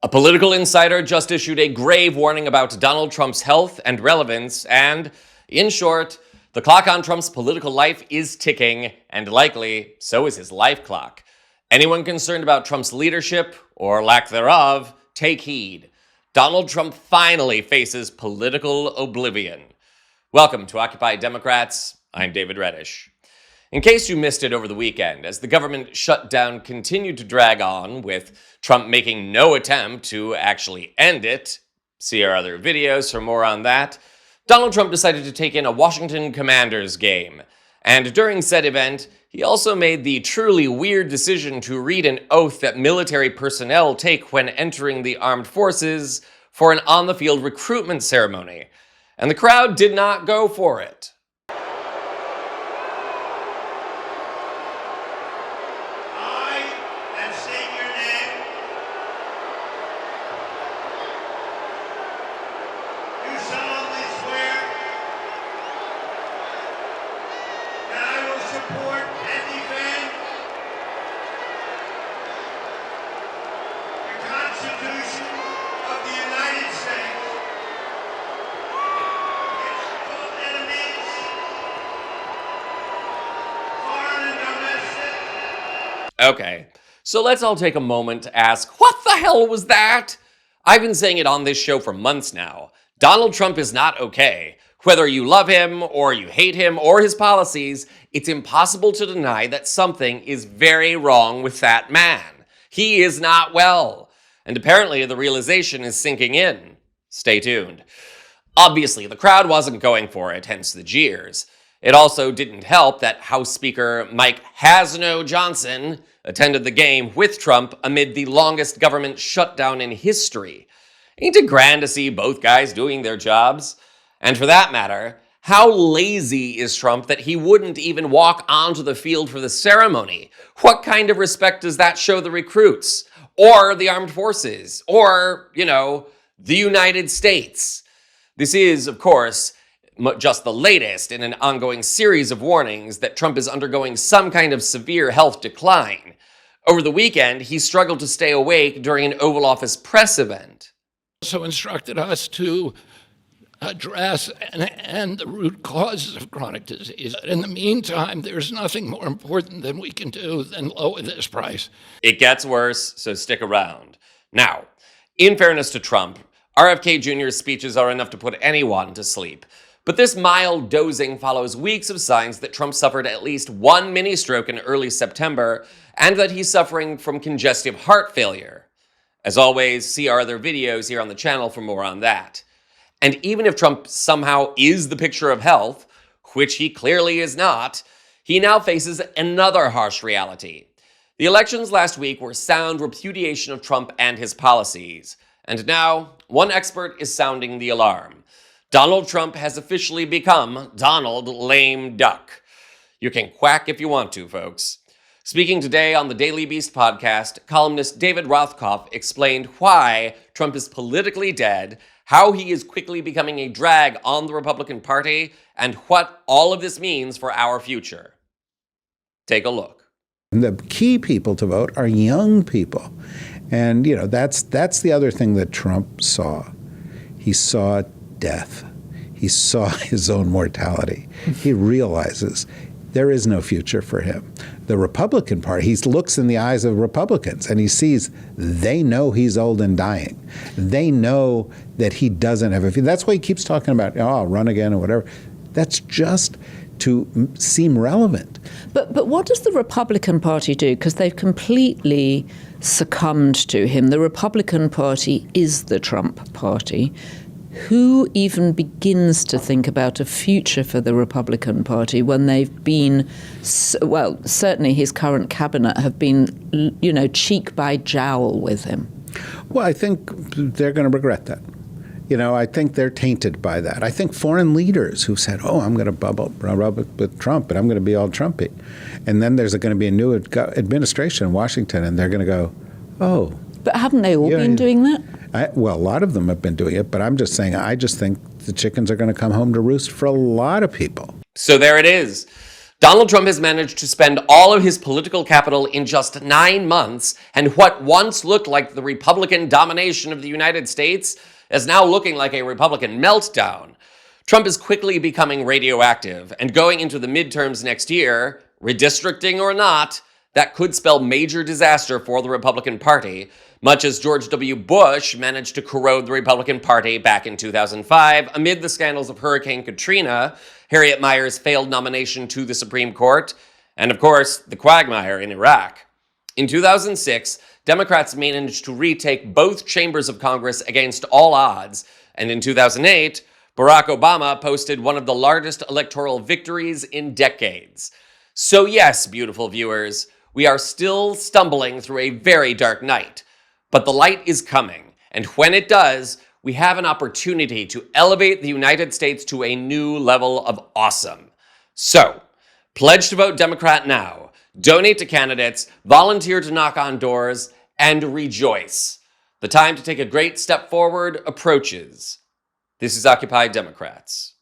A political insider just issued a grave warning about Donald Trump's health and relevance, and, in short, the clock on Trump's political life is ticking, and likely, so is his life clock. Anyone concerned about Trump's leadership, or lack thereof, take heed. Donald Trump finally faces political oblivion. Welcome to Occupy Democrats. I'm David Reddish. In case you missed it over the weekend, as the government shutdown continued to drag on, with Trump making no attempt to actually end it, see our other videos for more on that, Donald Trump decided to take in a Washington Commanders game. And during said event, he also made the truly weird decision to read an oath that military personnel take when entering the armed forces for an on-the-field recruitment ceremony. And the crowd did not go for it. Support and defend the Constitution of the United States against all enemies, foreign and domestic. Okay, so let's all take a moment to ask, what the hell was that? I've been saying it on this show for months now. Donald Trump is not okay. Whether you love him or you hate him or his policies, it's impossible to deny that something is very wrong with that man. He is not well. And apparently the realization is sinking in. Stay tuned. Obviously, the crowd wasn't going for it, hence the jeers. It also didn't help that House Speaker Mike Has-No Johnson attended the game with Trump amid the longest government shutdown in history. Ain't it grand to see both guys doing their jobs? And for that matter, how lazy is Trump that he wouldn't even walk onto the field for the ceremony? What kind of respect does that show the recruits? Or the armed forces? Or, the United States? This is, of course, just the latest in an ongoing series of warnings that Trump is undergoing some kind of severe health decline. Over the weekend, he struggled to stay awake during an Oval Office press event. Also instructed us to address and the root causes of chronic disease. In the meantime, there's nothing more important than we can do than lower this price. It gets worse, so stick around. Now, in fairness to Trump, RFK Jr.'s speeches are enough to put anyone to sleep. But this mild dozing follows weeks of signs that Trump suffered at least one mini-stroke in early September, and that he's suffering from congestive heart failure. As always, see our other videos here on the channel for more on that. And even if Trump somehow is the picture of health, which he clearly is not, he now faces another harsh reality. The elections last week were sound repudiation of Trump and his policies. And now, one expert is sounding the alarm. Donald Trump has officially become Donald Lame Duck. You can quack if you want to, folks. Speaking today on the Daily Beast podcast, columnist David Rothkopf explained why Trump is politically dead, how he is quickly becoming a drag on the Republican Party, and what all of this means for our future. Take a look. The key people to vote are young people. And, that's the other thing that Trump saw. He saw death. He saw his own mortality. He realizes there is no future for him. The Republican Party, he looks in the eyes of Republicans and he sees they know he's old and dying. They know that he doesn't have a future. That's why he keeps talking about, I'll run again or whatever. That's just to seem relevant. But what does the Republican Party do? Because they've completely succumbed to him. The Republican Party is the Trump Party. Who even begins to think about a future for the Republican Party when they've been, certainly his current cabinet have been, cheek by jowl with him? Well, I think they're going to regret that. I think they're tainted by that. I think foreign leaders who said, I'm going to rub it with Trump and I'm going to be all Trumpy. And then there's going to be a new administration in Washington and they're going to go, But haven't they all been doing that? A lot of them have been doing it, but I'm just saying, I just think the chickens are going to come home to roost for a lot of people. So there it is. Donald Trump has managed to spend all of his political capital in just 9 months, and what once looked like the Republican domination of the United States is now looking like a Republican meltdown. Trump is quickly becoming radioactive, and going into the midterms next year, redistricting or not, that could spell major disaster for the Republican Party, much as George W. Bush managed to corrode the Republican Party back in 2005 amid the scandals of Hurricane Katrina, Harriet Mier's failed nomination to the Supreme Court, and of course, the quagmire in Iraq. In 2006, Democrats managed to retake both chambers of Congress against all odds, and in 2008, Barack Obama posted one of the largest electoral victories in decades. So yes, beautiful viewers, we are still stumbling through a very dark night, but the light is coming, and when it does, we have an opportunity to elevate the United States to a new level of awesome. So, pledge to vote Democrat now, donate to candidates, volunteer to knock on doors, and rejoice. The time to take a great step forward approaches. This is Occupy Democrats.